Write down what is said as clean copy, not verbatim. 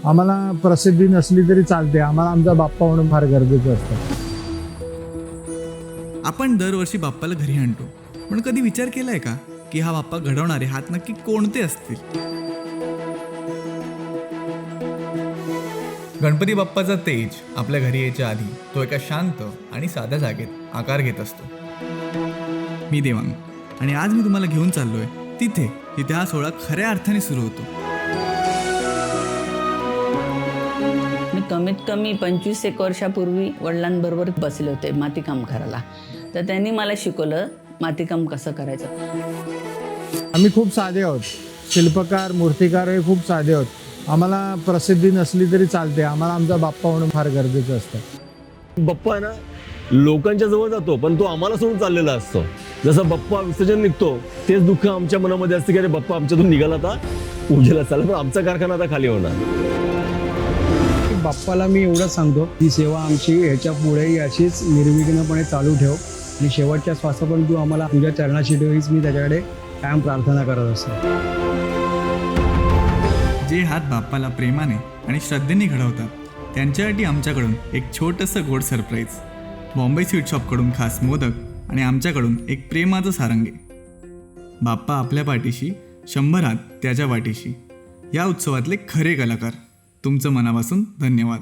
आम्हाला प्रसिद्धी नसली तरी चालते, आम्हाला आमचा बाप्पा म्हणून फार गरजेचं असतं. आपण दरवर्षी बाप्पाला घरी आणतो, पण कधी विचार केलाय का की हा बाप्पा घडवणारे हात नक्की कोणते असतील? गणपती बाप्पाचा तेज आपल्या घरी यायच्या आधी तो एका शांत आणि साध्या जागेत आकार घेत असतो. मी देवांग, आणि आज मी तुम्हाला घेऊन चाललोय तिथे जिथे हा सोहळा खऱ्या अर्थाने सुरू होतो. मी कमीत कमी 25 एक वर्षापूर्वी वडिलांबरोबर बसले होते मातीकाम करायला. तर त्यांनी मला शिकवलं मातीकाम कसं करायचं. आम्ही खूप साधे आहोत, शिल्पकार मूर्तिकार हे खूप साधे आहोत. आम्हाला प्रसिद्धी नसली तरी चालते, आम्हाला आमचा बाप्पा म्हणून फार गरजेचं असतं. बाप्पा आहे ना, लोकांच्या जवळ जातो पण तो आम्हाला सोडून चाललेला असतो. जसं बाप्पा विसर्जन निघतो तेच दुःख आमच्या मनामध्ये असते की अरे बाप्पा आमच्यातून निघाला, आता पूजेला चालला, पण आमचा कारखाना आता खाली होणार. बाप्पाला मी एवढंच सांगतो की सेवा आमची ह्याच्या पुढेही अशीच निर्विघ्नपणे चालू ठेव आणि शेवटच्या श्वासापर्यंत तू आम्हाला तुझ्या चरणाशी ठेव, हीच मी त्याच्याकडे कायम प्रार्थना करत असतो. जे हात बाप्पाला प्रेमाने आणि श्रद्धेने घडवतात त्यांच्यासाठी आमच्याकडून एक छोटंसं गोड सरप्राईज. बॉम्बे स्वीट शॉपकडून खास मोदक आणि आमच्याकडून एक प्रेमाचं सारंगी. बाप्पा आपल्या पाठीशी, 100 हात त्याच्या पाठीशी. या उत्सवातले खरे कलाकार, तुमचं मनापासून धन्यवाद.